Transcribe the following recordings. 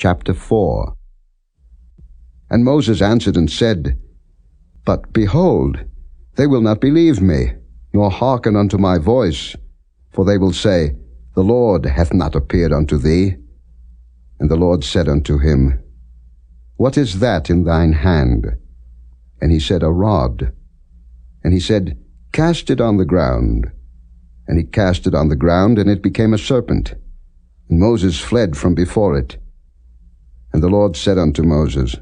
Chapter 4. And Moses answered and said, But behold, they will not believe me, nor hearken unto my voice, for they will say, The Lord hath not appeared unto thee. And the Lord said unto him, What is that in thine hand? And he said, A rod. And he said, Cast it on the ground. And he cast it on the ground, and it became a serpent. And Moses fled from before it. And the Lord said unto Moses,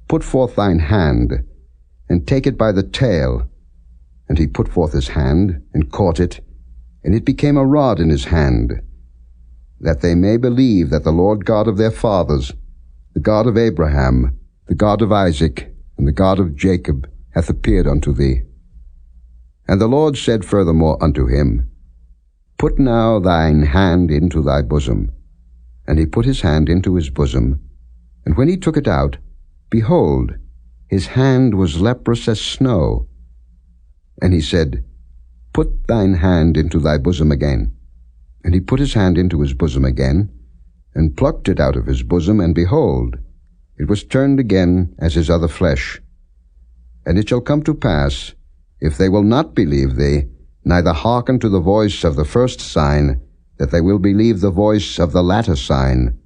Put forth thine hand, and take it by the tail. And he put forth his hand, and caught it, and it became a rod in his hand, that they may believe that the Lord God of their fathers, the God of Abraham, the God of Isaac, and the God of Jacob, hath appeared unto thee. And the Lord said furthermore unto him, Put now thine hand into thy bosom. And he put his hand into his bosom, and when he took it out, behold, his hand was leprous as snow. And he said, Put thine hand into thy bosom again. And he put his hand into his bosom again, and plucked it out of his bosom, and behold, it was turned again as his other flesh. And it shall come to pass, if they will not believe thee, neither hearken to the voice of the first sign, that they will believe the voice of the latter sign.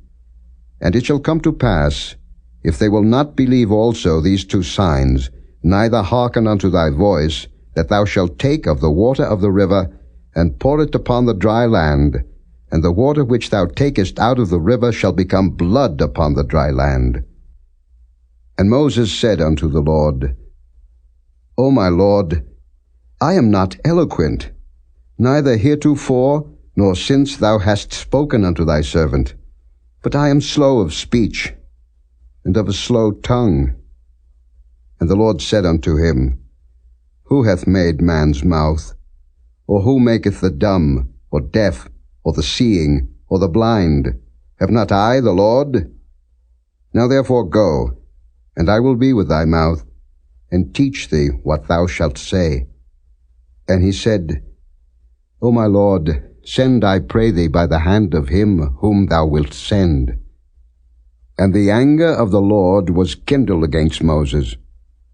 And it shall come to pass, if they will not believe also these two signs, neither hearken unto thy voice, that thou shalt take of the water of the river, and pour it upon the dry land, and the water which thou takest out of the river shall become blood upon the dry land. And Moses said unto the Lord, O my Lord, I am not eloquent, neither heretofore, nor since thou hast spoken unto thy servant, but I am slow of speech, and of a slow tongue. And the Lord said unto him, Who hath made man's mouth? Or who maketh the dumb, or deaf, or the seeing, or the blind? Have not I the Lord? Now therefore go, and I will be with thy mouth, and teach thee what thou shalt say. And he said, O my Lord, send, I pray thee, by the hand of him whom thou wilt send. And the anger of the Lord was kindled against Moses.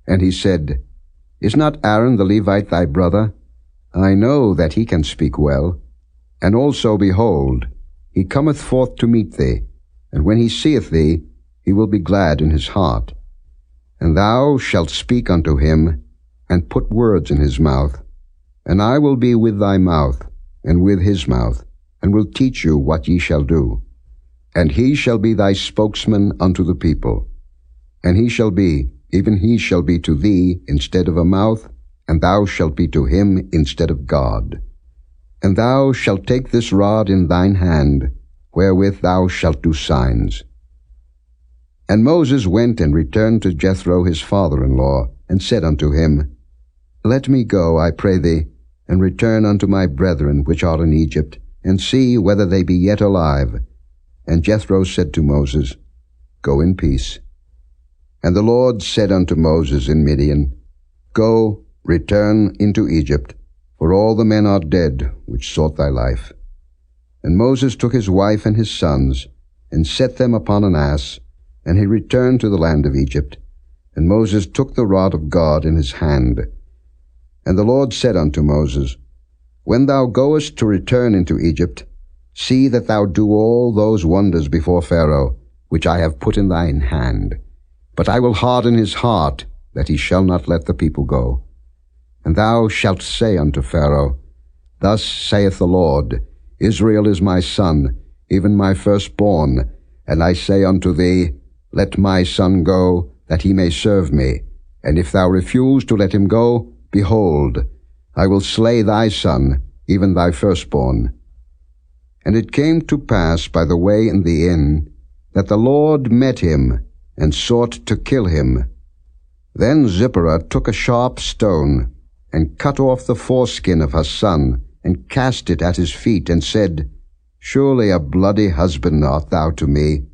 And he said, Is not Aaron the Levite thy brother? I know that he can speak well. And also, behold, he cometh forth to meet thee, and when he seeth thee, he will be glad in his heart. And thou shalt speak unto him, and put words in his mouth. And I will be with thy mouth, and with his mouth, and will teach you what ye shall do. And he shall be thy spokesman unto the people. And he shall be, even he shall be to thee instead of a mouth, and thou shalt be to him instead of God. And thou shalt take this rod in thine hand, wherewith thou shalt do signs. And Moses went and returned to Jethro his father-in-law, and said unto him, Let me go, I pray thee, and return unto my brethren which are in Egypt, and see whether they be yet alive. And Jethro said to Moses, Go in peace. And the Lord said unto Moses in Midian, Go, return into Egypt, for all the men are dead which sought thy life. And Moses took his wife and his sons, and set them upon an ass, and he returned to the land of Egypt. And Moses took the rod of God in his hand. And the Lord said unto Moses, When thou goest to return into Egypt, see that thou do all those wonders before Pharaoh, which I have put in thine hand. But I will harden his heart, that he shall not let the people go. And thou shalt say unto Pharaoh, Thus saith the Lord, Israel is my son, even my firstborn. And I say unto thee, Let my son go, that he may serve me. And if thou refuse to let him go, behold, I will slay thy son, even thy firstborn. And it came to pass by the way in the inn, that the Lord met him, and sought to kill him. Then Zipporah took a sharp stone, and cut off the foreskin of her son, and cast it at his feet, and said, Surely a bloody husband art thou to me.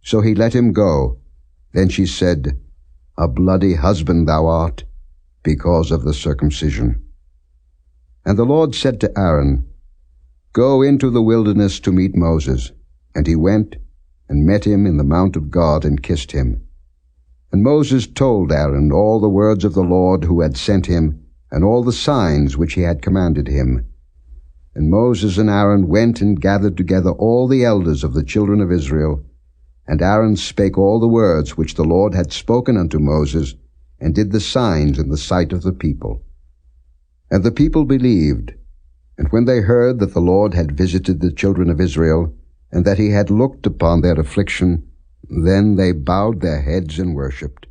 So he let him go. Then she said, A bloody husband thou art, because of the circumcision. And the Lord said to Aaron, Go into the wilderness to meet Moses. And he went, and met him in the mount of God, and kissed him. And Moses told Aaron all the words of the Lord who had sent him, and all the signs which he had commanded him. And Moses and Aaron went and gathered together all the elders of the children of Israel. And Aaron spake all the words which the Lord had spoken unto Moses, and did the signs in the sight of the people. And the people believed. And when they heard that the Lord had visited the children of Israel, and that he had looked upon their affliction, then they bowed their heads and worshipped.